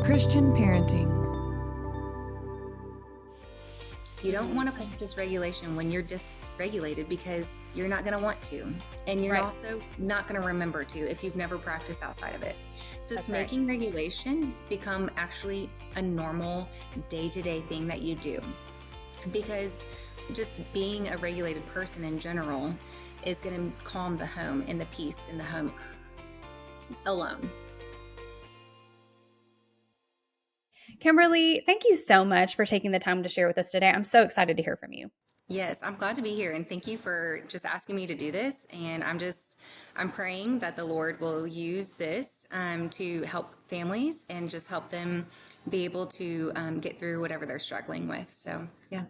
Christian parenting. You don't want to practice regulation when you're dysregulated because you're not going to want to. And you're Right. also not going to remember to if you've never practiced outside of it. So it's That's right. making regulation become actually a normal day-to-day thing that you do. Because just being a regulated person in general is going to calm the home and the peace in the home alone. Kimberly, thank you so much for taking the time to share with us today. I'm so excited to hear from you. Yes, I'm glad to be here, and thank you for just asking me to do this. And I'm praying that the Lord will use this to help families and just help them be able to get through whatever they're struggling with. So, yeah.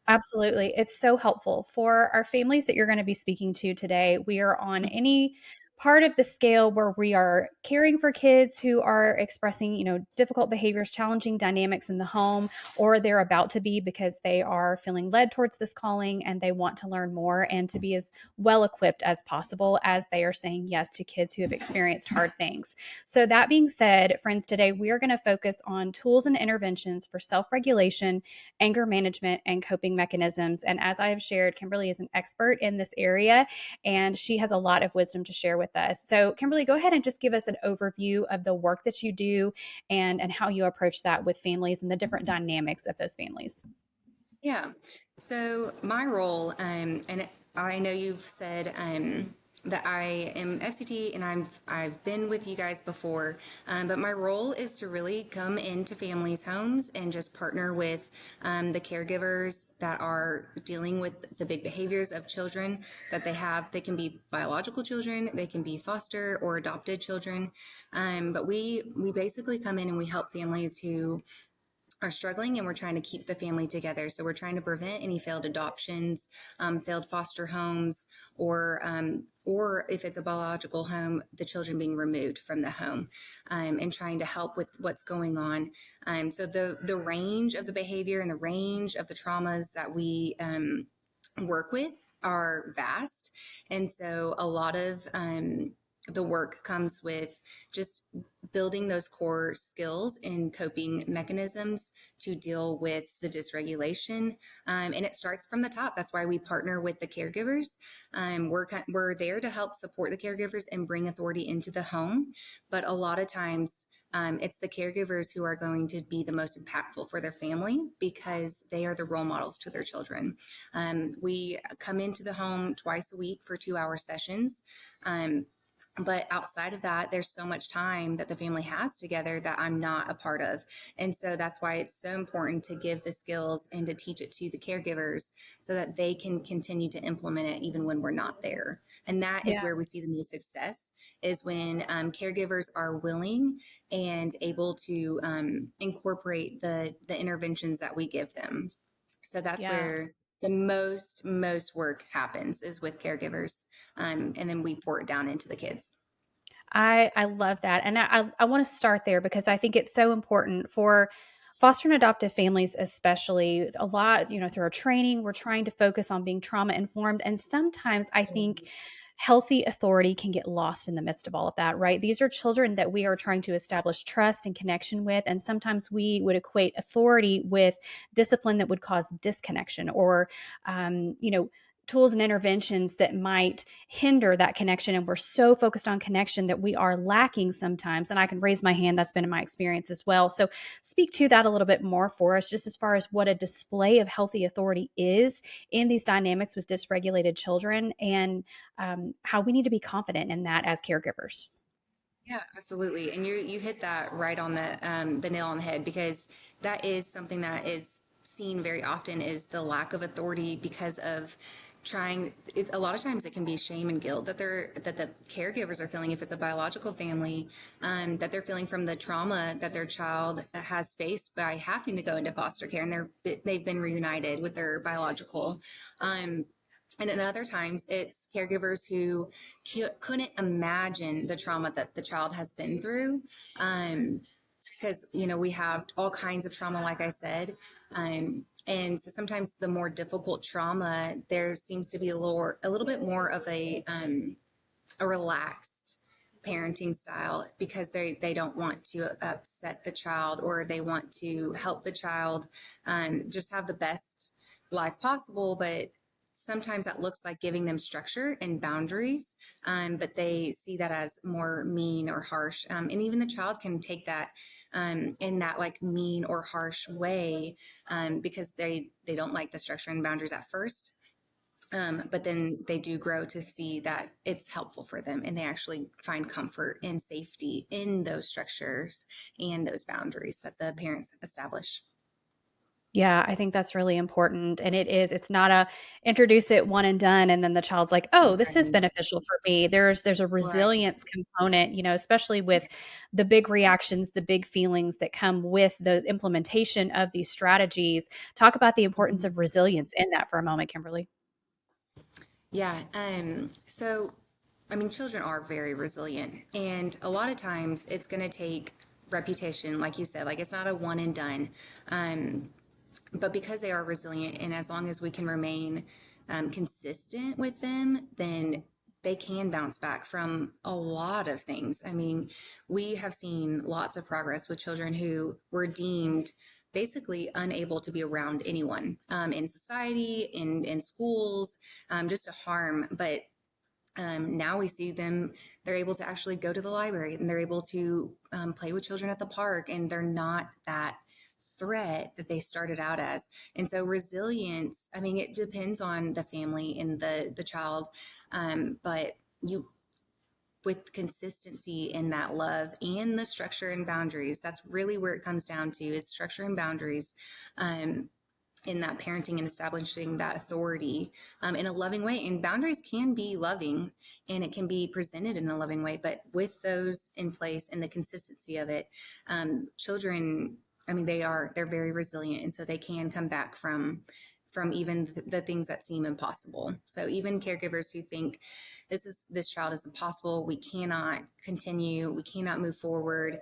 Absolutely. It's so helpful for our families that you're going to be speaking to today. We are on any part of the scale where we are caring for kids who are expressing, difficult behaviors, challenging dynamics in the home, or they're about to be because they are feeling led towards this calling and they want to learn more and to be as well equipped as possible as they are saying yes to kids who have experienced hard things. So that being said, friends, today we are going to focus on tools and interventions for self-regulation, anger management, and coping mechanisms. And as I have shared, Kimberly is an expert in this area and she has a lot of wisdom to share with us. So, Kimberly, go ahead and just give us an overview of the work that you do and how you approach that with families and the different dynamics of those families. Yeah. So my role, and I know you've said that I am FCT, and I've been with you guys before, but my role is to really come into families' homes and just partner with the caregivers that are dealing with the big behaviors of children that they have. They can be biological children, they can be foster or adopted children, but we basically come in and we help families who are struggling, and we're trying to keep the family together. So we're trying to prevent any failed adoptions, failed foster homes, or if it's a biological home, the children being removed from the home, and trying to help with what's going on. So the range of the behavior and the range of the traumas that we work with are vast, and so a lot of the work comes with just building those core skills and coping mechanisms to deal with the dysregulation. And it starts from the top. That's why we partner with the caregivers. We're there to help support the caregivers and bring authority into the home. But a lot of times, it's the caregivers who are going to be the most impactful for their family because they are the role models to their children. We come into the home twice a week for 2-hour sessions. But outside of that, there's so much time that the family has together that I'm not a part of. And so that's why it's so important to give the skills and to teach it to the caregivers so that they can continue to implement it even when we're not there. And that is Yeah. where we see the most success, is when caregivers are willing and able to incorporate the interventions that we give them. So that's Yeah. where the most work happens, is with caregivers, and then we pour it down into the kids. I love that. And I want to start there because I think it's so important for foster and adoptive families, especially a lot, through our training, we're trying to focus on being trauma informed. And sometimes I think healthy authority can get lost in the midst of all of that, right? These are children that we are trying to establish trust and connection with. And sometimes we would equate authority with discipline that would cause disconnection or, tools and interventions that might hinder that connection. And we're so focused on connection that we are lacking sometimes. And I can raise my hand. That's been in my experience as well. So speak to that a little bit more for us, just as far as what a display of healthy authority is in these dynamics with dysregulated children and how we need to be confident in that as caregivers. Yeah, absolutely. And you hit that right on the nail on the head, because that is something that is seen very often, is the lack of authority because of trying. It's a lot of times it can be shame and guilt that the caregivers are feeling, if it's a biological family, that they're feeling from the trauma that their child has faced by having to go into foster care, and they've been reunited with their biological. Um, and at other times, it's caregivers who couldn't imagine the trauma that the child has been through. Because, we have all kinds of trauma, like I said. And so sometimes the more difficult trauma, there seems to be a little bit more of a relaxed parenting style because they don't want to upset the child, or they want to help the child just have the best life possible. But sometimes that looks like giving them structure and boundaries, but they see that as more mean or harsh. And even the child can take that in that like mean or harsh way, because they don't like the structure and boundaries at first. But then they do grow to see that it's helpful for them, and they actually find comfort and safety in those structures and those boundaries that the parents establish. Yeah, I think that's really important. And it's not a introduce it one and done and then the child's like, "Oh, this is Right. beneficial for me." There's a Right. resilience component, especially with the big reactions, the big feelings that come with the implementation of these strategies. Talk about the importance Mhm. of resilience in that for a moment, Kimberly. Yeah. So, I mean, children are very resilient, and a lot of times it's going to take reputation, like you said, like it's not a one and done. Um, but because they are resilient, and as long as we can remain consistent with them, then they can bounce back from a lot of things. I mean, we have seen lots of progress with children who were deemed basically unable to be around anyone in society, in schools, just to harm. But now we see them, they're able to actually go to the library, and they're able to play with children at the park, and they're not that threat that they started out as. And so resilience, I mean, it depends on the family and the child, but you, with consistency in that love and the structure and boundaries, that's really where it comes down to, is structure and boundaries. In that parenting and establishing that authority in a loving way. And boundaries can be loving, and it can be presented in a loving way, but with those in place and the consistency of it, children, I mean, they're very resilient, and so they can come back from even the things that seem impossible. So even caregivers who think this child is impossible, we cannot continue, we cannot move forward.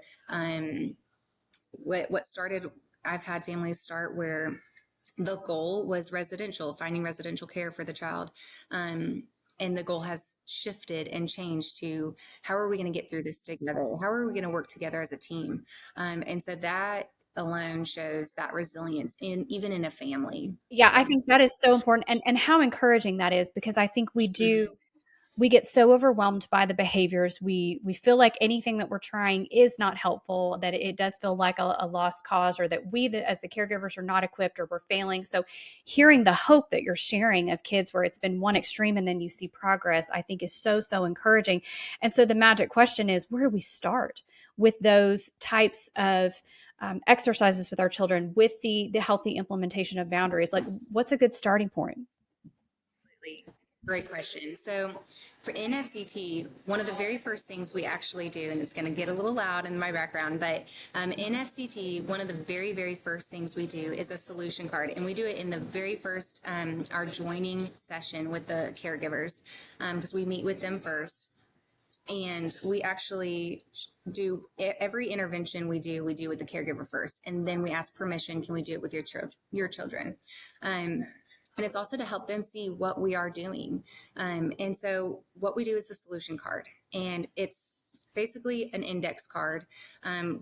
What started, I've had families start where the goal was residential, finding residential care for the child. And the goal has shifted and changed to, how are we going to get through this together? How are we going to work together as a team? And so that alone shows that resilience in even in a family. Yeah, I So think that is so important and how encouraging that is because I think we get so overwhelmed by the behaviors. We feel like anything that we're trying is not helpful, that it does feel like a lost cause, or that as the caregivers are not equipped or we're failing. So hearing the hope that you're sharing of kids where it's been one extreme and then you see progress, I think is so encouraging. And so the magic question is, where do we start with those types of exercises with our children, with the healthy implementation of boundaries? Like, what's a good starting point? absolutely. Great question. So for NFCT, one of the very first things we actually do, and it's going to get a little loud in my background, but NFCT, one of the very first things we do is a solution card. And we do it in the very first, our joining session with the caregivers, because we meet with them first. And we actually do every intervention we do with the caregiver first, and then we ask permission, can we do it with your children? And it's also to help them see what we are doing. And so what we do is the solution card, and it's basically an index card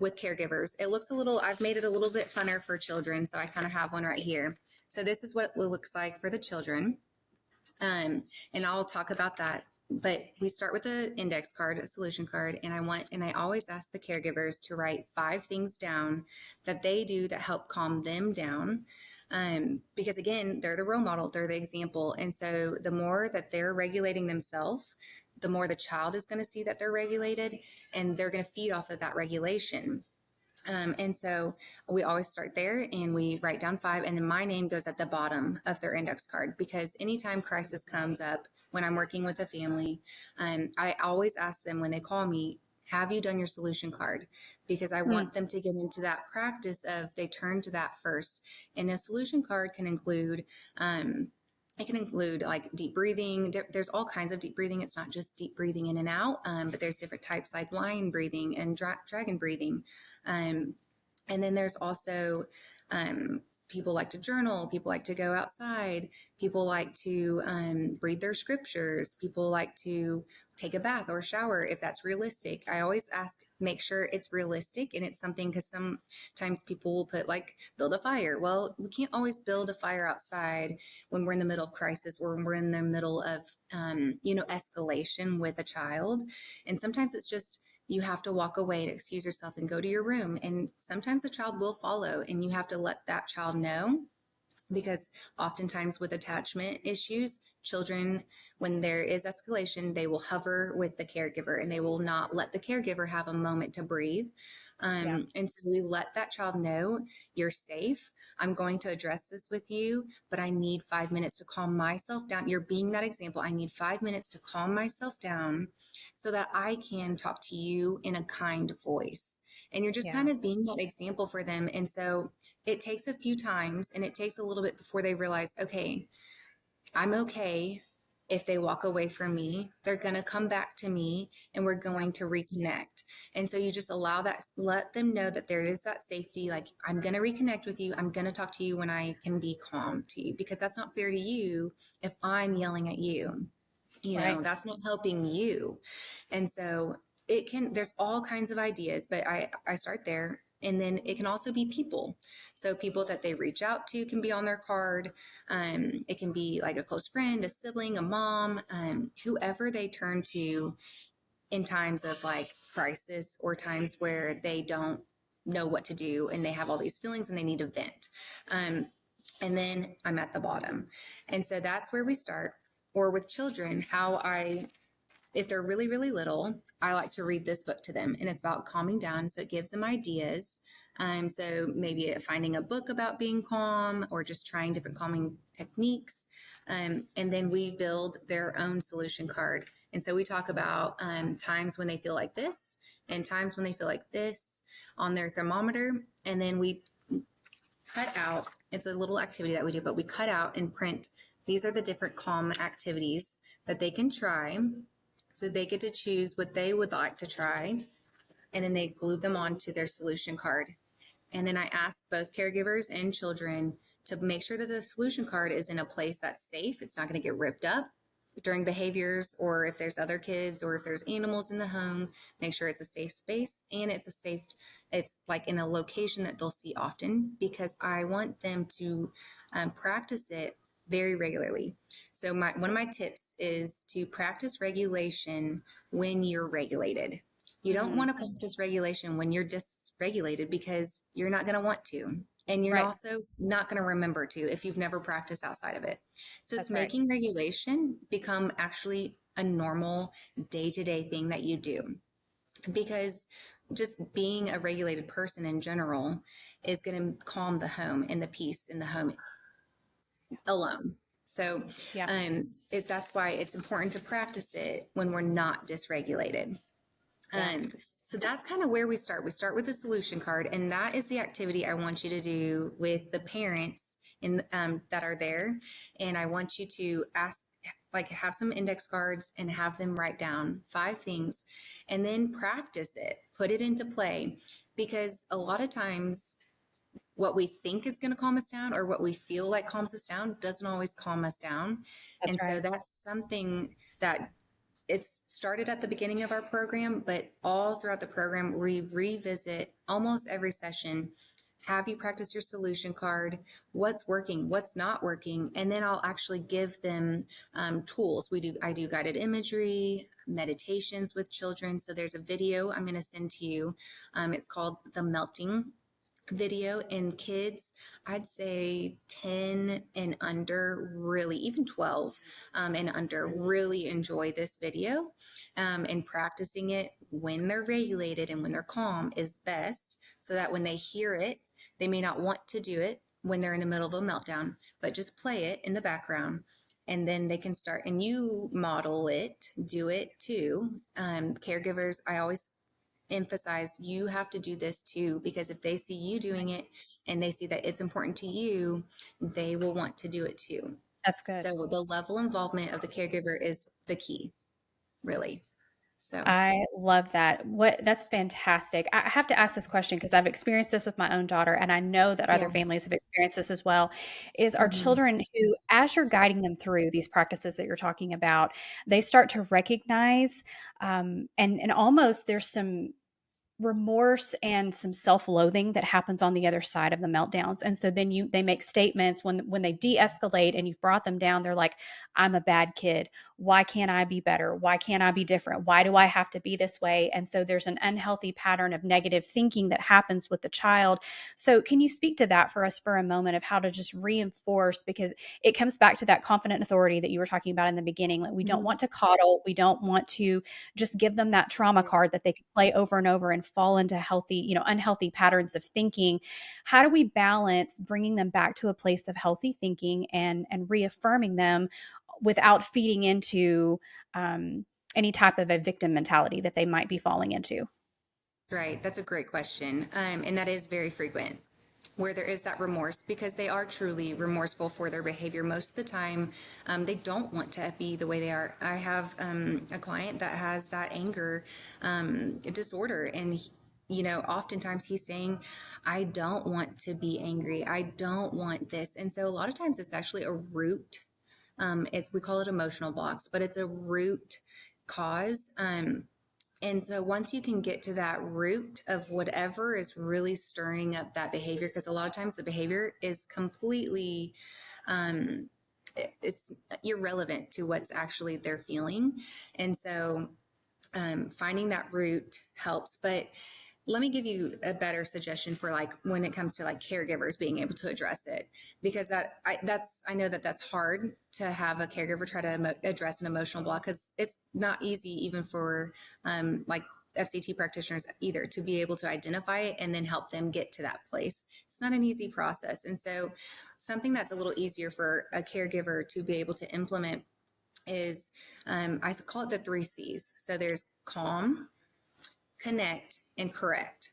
with caregivers. It looks a little, I've made it a little bit funner for children, so I kind of have one right here. So this is what it looks like for the children. And I'll talk about that. But we start with an index card, a solution card, and I always ask the caregivers to write 5 things down that they do that help calm them down. Because again, they're the role model, they're the example. And so the more that they're regulating themselves, the more the child is going to see that they're regulated, and they're going to feed off of that regulation. And so we always start there, and we write down 5, and then my name goes at the bottom of their index card, because anytime crisis comes up when I'm working with a family, I always ask them when they call me, have you done your solution card? Because I Hmm. want them to get into that practice of they turn to that first. And a solution card can include, it can include like deep breathing. There's all kinds of deep breathing. It's not just deep breathing in and out, but there's different types like lion breathing and dragon breathing. Um, and then there's also people like to journal, people like to go outside, people like to read their scriptures, people like to take a bath or shower if that's realistic. I always ask, make sure it's realistic and it's something, because sometimes people will put like build a fire. Well, we can't always build a fire outside when we're in the middle of crisis or when we're in the middle of, escalation with a child. And sometimes it's just, you have to walk away and excuse yourself and go to your room. And sometimes the child will follow, and you have to let that child know, because oftentimes with attachment issues, children, when there is escalation, they will hover with the caregiver and they will not let the caregiver have a moment to breathe. Yeah. And so we let that child know, you're safe. I'm going to address this with you, but I need 5 minutes to calm myself down. You're being that example. I need 5 minutes to calm myself down so that I can talk to you in a kind voice. And you're just Yeah. kind of being that example for them. And so it takes a few times and it takes a little bit before they realize, okay, I'm okay if they walk away from me. They're going to come back to me and we're Yeah. going to reconnect. And so you just allow that, let them know that there is that safety. Like, I'm going to reconnect with you. I'm going to talk to you when I can be calm to you, because that's not fair to you if I'm yelling at you. Right. That's not helping you. And so there's all kinds of ideas, but I start there. And then it can also be people. So people that they reach out to can be on their card. It can be like a close friend, a sibling, a mom, whoever they turn to in times of like crisis or times where they don't know what to do and they have all these feelings and they need to vent. Um, and then I'm at the bottom. And so that's where we start. Or with children, if they're really, really little, I like to read this book to them, and it's about calming down. So it gives them ideas. So maybe finding a book about being calm or just trying different calming techniques. And then we build their own solution card. And so we talk about times when they feel like this and times when they feel like this on their thermometer. And then we cut out, it's a little activity that we do, but we cut out and print. These are the different calm activities that they can try. So they get to choose what they would like to try, and then they glue them onto their solution card. And then I ask both caregivers and children to make sure that the solution card is in a place that's safe. It's not going to get ripped up during behaviors, or if there's other kids or if there's animals in the home, make sure it's a safe space and it's like in a location that they'll see often, because I want them to practice it very regularly. So one of my tips is to practice regulation when you're regulated. You don't Mm. want to practice regulation when you're dysregulated, because you're not going to want to. And you're Right. also not going to remember to if you've never practiced outside of it. So it's That's right. making regulation become actually a normal day to day thing that you do. Because just being a regulated person in general is going to calm the home and the peace in the home alone. So Yeah. that's why it's important to practice it when we're not dysregulated. Yeah. Um, so that's kind of where we start. We start with the solution card, and that is the activity I want you to do with the parents that are there. And I want you to have some index cards and have them write down 5 things, and then practice it, put it into play, because a lot of times what we think is going to calm us down or what we feel like calms us down doesn't always calm us down. That's And so right. that's something that it's started at the beginning of our program, but all throughout the program, we revisit almost every session. Have you practice your solution card? What's working? What's not working? And then I'll actually give them tools. I do guided imagery, meditations with children. So there's a video I'm going to send to you. It's called The Melting Video. In kids, I'd say 10 and under, really, even 12 and under, really enjoy this video. And practicing it when they're regulated and when they're calm is best, so that when they hear it, they may not want to do it when they're in the middle of a meltdown, but just play it in the background. And then they can start, and you model it, do it too. Caregivers, I always emphasize, you have to do this too, because if they see you doing it and they see that it's important to you, they will want to do it too. That's good. So the level involvement of the caregiver is the key, really. So, I love that. That's fantastic. I have to ask this question because I've experienced this with my own daughter, and I know that other yeah. families have experienced this as well. Is our Hmm. children who, as you're guiding them through these practices that you're talking about, they start to recognize, and almost there's some remorse and some self-loathing that happens on the other side of the meltdowns. And so then they make statements when they de-escalate and you've brought them down. They're like, I'm a bad kid. Why can't I be better? Why can't I be different? Why do I have to be this way? And so there's an unhealthy pattern of negative thinking that happens with the child. So can you speak to that for us for a moment of how to just reinforce, because it comes back to that confident authority that you were talking about in the beginning. Like, we don't Hmm. want to coddle, we don't want to just give them that trauma card that they can play over and over and fall into healthy, unhealthy patterns of thinking. How do we balance bringing them back to a place of healthy thinking and reaffirming them without feeding into um, any type of a victim mentality that they might be falling into? Right. That's a great question. And that is very frequent where there is that remorse because they are truly remorseful for their behavior most of the time. They don't want to be the way they are. I have a client that has that anger disorder, and oftentimes he's saying, I don't want to be angry. I don't want this. And so a lot of times it's actually a root. We call it emotional blocks, but it's a root cause. And so once you can get to that root of whatever is really stirring up that behavior, because a lot of times the behavior is completely, um, it's irrelevant to what's actually they're feeling. And so finding that root helps. But let me give you a better suggestion for like when it comes to like caregivers being able to address it, because I know that that's hard to have a caregiver try to address an emotional block because it's not easy even for like FCT practitioners either to be able to identify it and then help them get to that place. It's not an easy process. And so something that's a little easier for a caregiver to be able to implement is I call it the three C's. So there's calm, connect, and correct.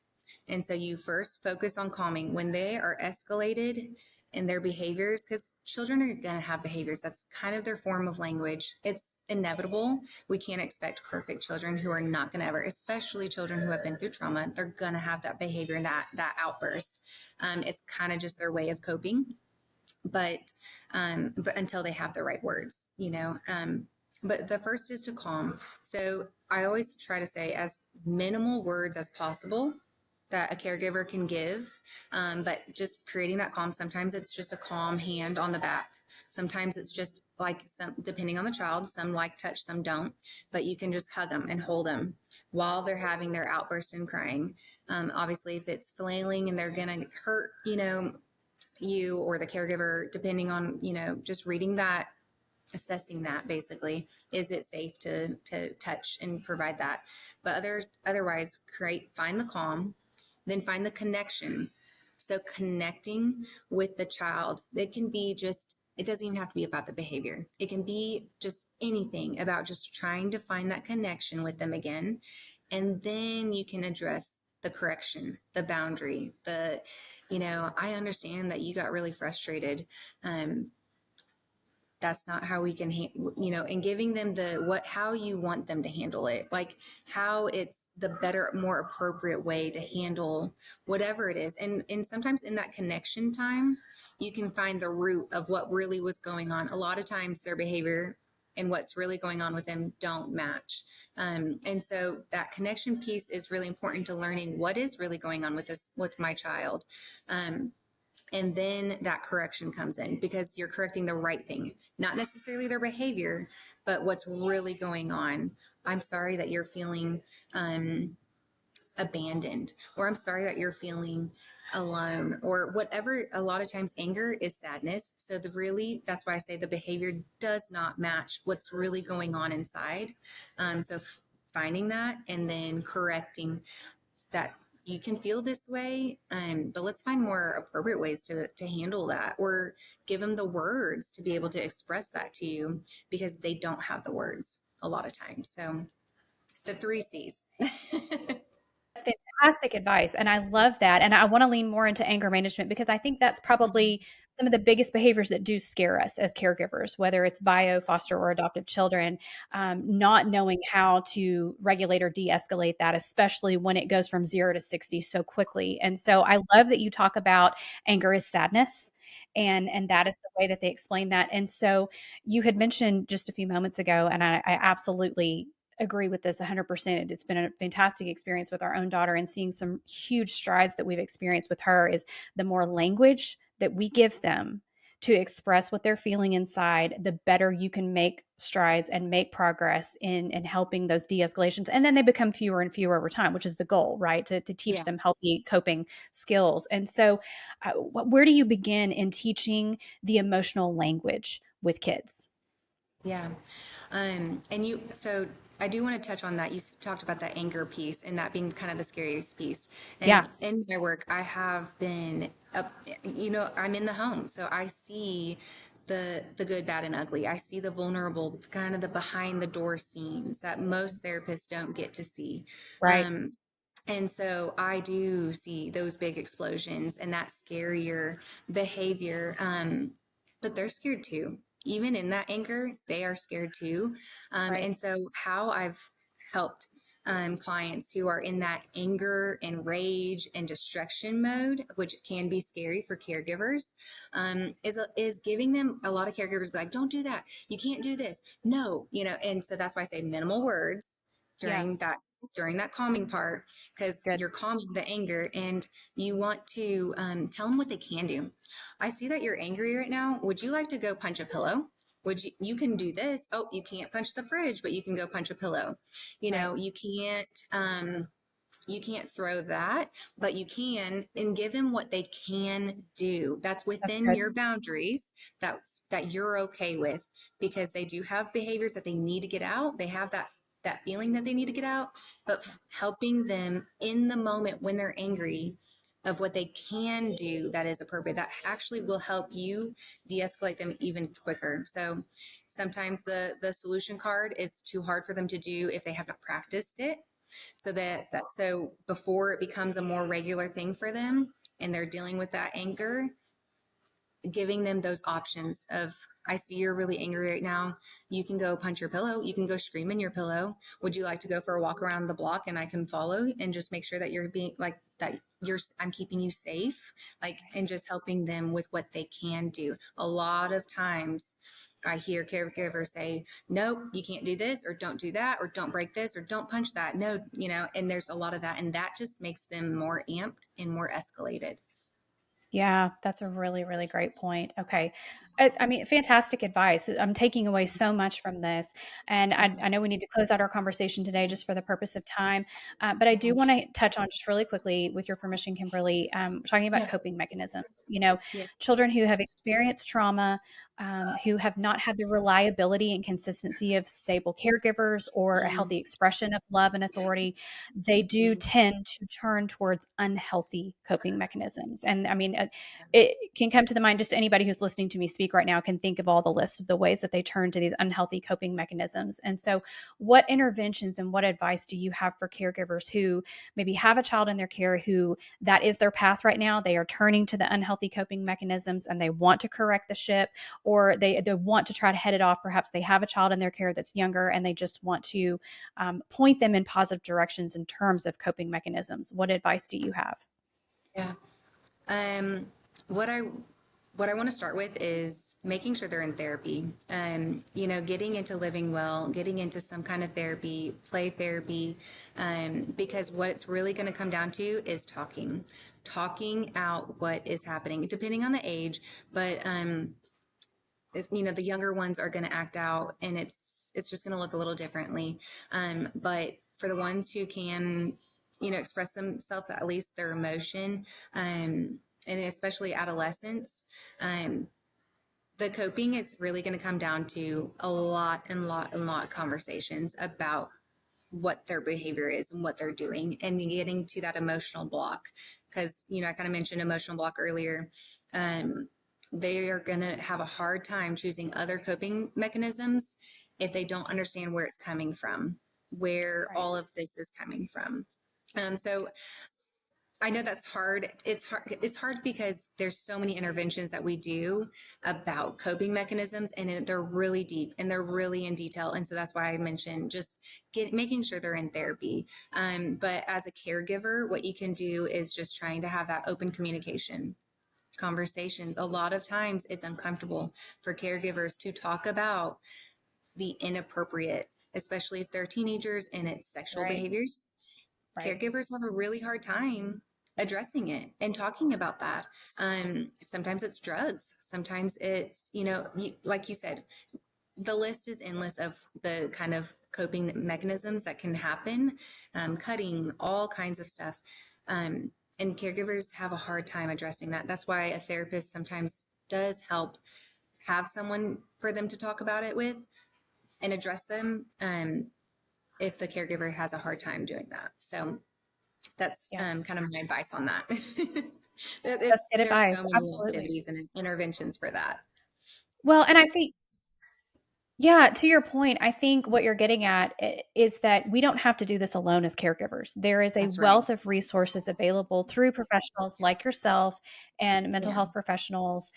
And so you first focus on calming when they are escalated in their behaviors, because children are going to have behaviors. That's kind of their form of language. It's inevitable. We can't expect perfect children who are not going to ever, especially children who have been through trauma. They're going to have that behavior and that outburst. It's kind of just their way of coping, but until they have the right words. But the first is to calm. So I always try to say as minimal words as possible that a caregiver can give, but just creating that calm. Sometimes it's just a calm hand on the back. Sometimes it's just like some, depending on the child, some like touch, some don't, but you can just hug them and hold them while they're having their outburst and crying. Obviously, if it's flailing and they're going to hurt, you or the caregiver, depending on, just reading that, assessing that basically, is it safe to touch and provide that. But otherwise find the calm, then find the connection. So connecting with the child, it doesn't even have to be about the behavior. It can be just anything about just trying to find that connection with them again. And then you can address the correction, the boundary, I understand that you got really frustrated. Um, that's not how we can and giving them how you want them to handle it, like how it's the better, more appropriate way to handle whatever it is. And sometimes in that connection time you can find the root of what really was going on. A lot of times their behavior and what's really going on with them don't match. And so that connection piece is really important to learning what is really going on with my child. And then that correction comes in because you're correcting the right thing, not necessarily their behavior, but what's really going on. I'm sorry that you're feeling abandoned, or I'm sorry that you're feeling alone, or whatever. A lot of times anger is sadness. So that's why I say the behavior does not match what's really going on inside. So finding that and then correcting that you can feel this way, but let's find more appropriate ways to handle that, or give them the words to be able to express that to you because they don't have the words a lot of times. So the three C's. That's fantastic. fantastic advice, and I love that, and I wanna lean more into anger management because I think that's Mhm. probably some of the biggest behaviors that do scare us as caregivers, whether it's bio, foster, or Yes. adoptive children, not knowing how to regulate or de-escalate that, especially when it goes from 0 to 60 so quickly, and so I love that you talk about anger is sadness, and that is the way that they explain that, and so you had mentioned just a few moments ago, and I absolutely agree with this 100%. It's been a fantastic experience with our own daughter and seeing some huge strides that we've experienced with her is the more language that we give them to express what they're feeling inside, the better you can make strides and make progress in helping those de-escalations. And then they become fewer and fewer over time, which is the goal, right? To teach Yeah. them healthy coping skills. And so where do you begin in teaching the emotional language with kids? Yeah. And so I do want to touch on that. Talked about that anger piece and that being kind of the scariest piece. Yeah, And in my work, I have been up, I'm in the home. So I see the good, bad, and ugly. I see the vulnerable, kind of the behind the door scenes that most therapists don't get to see. right. Um, and so I do see those big explosions and that scarier behavior. But they're scared too. Even in that anger, they are scared too. Right. And so, how I've helped clients who are in that anger and rage and destruction mode, which can be scary for caregivers, is giving them a lot of caregivers be like, "Don't do that. You can't do this. No, And so that's why I say minimal words Yeah. during that calming part, because Good. you're calming the anger and you want to tell them what they can do. I see that you're angry right now. Would you like to go punch a pillow? You can do this. Oh, you can't punch the fridge, but you can go punch a pillow. Right. You can't throw that, but you can, and give them what they can do. That's That's within good. your boundaries. That you're okay with, because they do have behaviors that they need to get out. They have that feeling that they need to get out, but helping them in the moment when they're angry of what they can do that is appropriate, that actually will help you de-escalate them even quicker. So sometimes the solution card is too hard for them to do if they haven't practiced it, so before it becomes a more regular thing for them and they're dealing with that anger, giving them those options of, I see you're really angry right now. You can go punch your pillow. You can go scream in your pillow. Would you like to go for a walk around the block and I can follow and just make sure that you're being like that I'm keeping you safe, and just helping them with what they can do. A lot of times I hear caregivers say, nope, you can't do this, or don't do that, or don't break this, or don't punch that. No, and there's a lot of that. And that just makes them more amped and more escalated. Yeah, that's a really, really great point. Okay. I mean, fantastic advice. I'm taking away so much from this. And I know we need to close out our conversation today just for the purpose of time. But I do Mhm. want to touch on just really quickly, with your permission, Kimberly, talking about Yeah. coping mechanisms. Yes. Children who have experienced trauma, who have not had the reliability and consistency of stable caregivers or a Mm, healthy expression of love and authority, they do mm, tend to turn towards unhealthy coping mechanisms. And I mean, yeah. it can come to the mind, just anybody who's listening to me speak right now can think of all the lists of the ways that they turn to these unhealthy coping mechanisms. And so, what interventions and what advice do you have for caregivers who maybe have a child in their care who that is their path right now? They are turning to the unhealthy coping mechanisms and they want to correct the ship, or they want to try to head it off. Perhaps they have a child in their care that's younger and they just want to point them in positive directions in terms of coping mechanisms. What advice do you have? Yeah. Um, what I what I want to start with is making sure they're in therapy. Getting into living well, getting into some kind of therapy, play therapy, because what it's really going to come down to is talking out what is happening, depending on the age. But the younger ones are going to act out, and it's just going to look a little differently. But for the ones who can, express themselves, at least their emotion, and especially adolescents, um, the coping is really going to come down to a lot and lot conversations about what their behavior is and what they're doing, and getting to that emotional block, because I kind of mentioned emotional block earlier. um, they are going to have a hard time choosing other coping mechanisms if they don't understand where it's coming from, where Right. all of this is coming from. So I know that's hard. It's hard. It's hard because there's so many interventions that we do about coping mechanisms, and they're really deep and they're really in detail. And so that's why I mentioned just making sure they're in therapy. But as a caregiver, what you can do is just trying to have that open communication conversations. A lot of times it's uncomfortable for caregivers to talk about the inappropriate, especially if they're teenagers and it's sexual Right. behaviors. Right. Caregivers have a really hard time addressing it and talking about that. Sometimes it's drugs. Sometimes it's, like you said, the list is endless of the kind of coping mechanisms that can happen, cutting, all kinds of stuff. And caregivers have a hard time addressing that. That's why a therapist sometimes does help have someone for them to talk about it with and address them, if the caregiver has a hard time doing that. So that's Yeah. kind of my advice on that. That's It's good there's advice. so many Absolutely. activities and interventions for that. Well, and I think, yeah, to your point, I think what you're getting at is that we don't have to do this alone as caregivers. There is a That's right. wealth of resources available through professionals like yourself and mental Yeah. health professionals,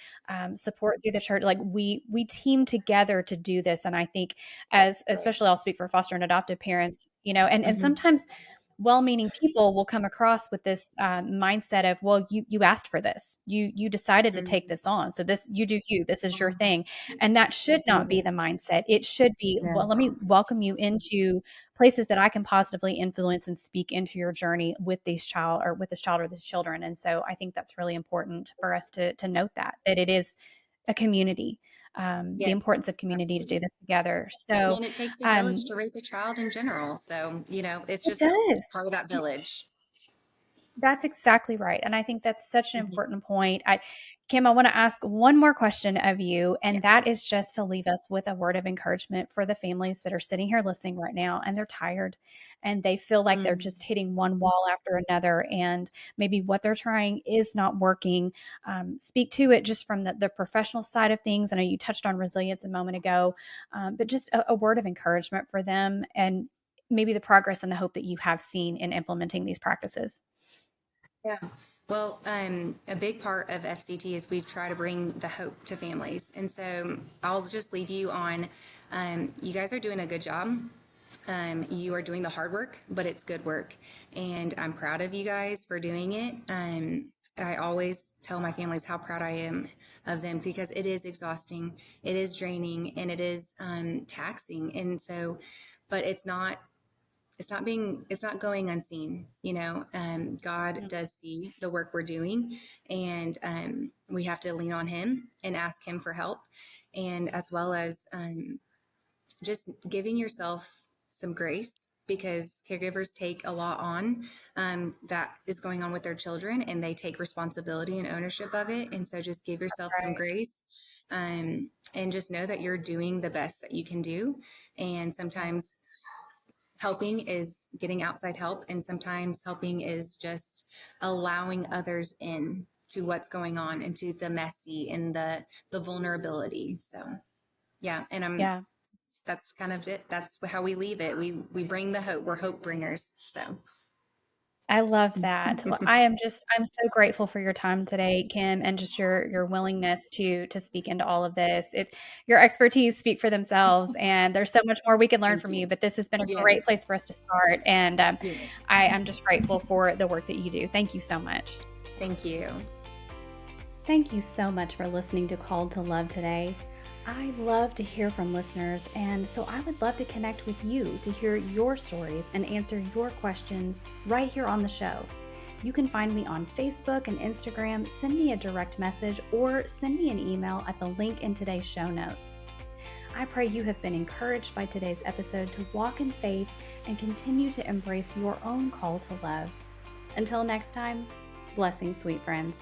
support through the church. Like we team together to do this, and I think as especially I'll speak for foster and adoptive parents, and Hmm. sometimes well-meaning people will come across with this mindset of, well, you asked for this, you decided to take Hmm. this on, so this you do you, this is your thing. And that should not be the mindset. It should be, well, let No. me welcome you into places that I can positively influence and speak into your journey with this child or these children. And so I think that's really important for us to note that it is a community, the Yes, importance of community to do absolutely. this together. Well, So and it takes a village um, to raise a child in general. So, it's it just does. part of that village. That's exactly right, and I think that's such an Hmm. important point. Kim, I wanna ask one more question of you, Yeah. and that is just to leave us with a word of encouragement for the families that are sitting here listening right now, and they're tired, and they feel like they're Mm. just hitting one wall after another, and maybe what they're trying is not working. Speak to it just from the professional side of things. I know you touched on resilience a moment ago, but just a word of encouragement for them and maybe the progress and the hope that you have seen in implementing these practices. Yeah. Well, a big part of FCT is we try to bring the hope to families. And so I'll just leave you on, you guys are doing a good job. You are doing the hard work, but it's good work. And I'm proud of you guys for doing it. I always tell my families how proud I am of them because it is exhausting, it is draining, and it is taxing. And so, but it's not going unseen. God does see the work we're doing, and we have to lean on him and ask him for help, and as well as just giving yourself some grace because caregivers take a lot on, that is going on with their children, and they take responsibility and ownership of it. And so just give yourself some Right. grace, and just know that you're doing the best that you can do. And Yeah. sometimes helping is getting outside help, and sometimes helping is just allowing others in to what's going on, into the messy and the vulnerability. So yeah, and Yeah. that's kind of it. That's how we leave it. We bring the hope. We're hope bringers. So I love that. Well, I'm so grateful for your time today, Kim, and just your willingness to speak into all of this. Your expertise speak for themselves, and there's so much more we can learn thank from you, you. but this has been a great Yes. place for us to start, and Yes. I'm just grateful for the work that you do. Thank you so much. Thank you. Thank you so much for listening to Called to Love today. I love to hear from listeners, and so I would love to connect with you to hear your stories and answer your questions right here on the show. You can find me on Facebook and Instagram, send me a direct message, or send me an email at the link in today's show notes. I pray you have been encouraged by today's episode to walk in faith and continue to embrace your own call to love. Until next time, blessings, sweet friends.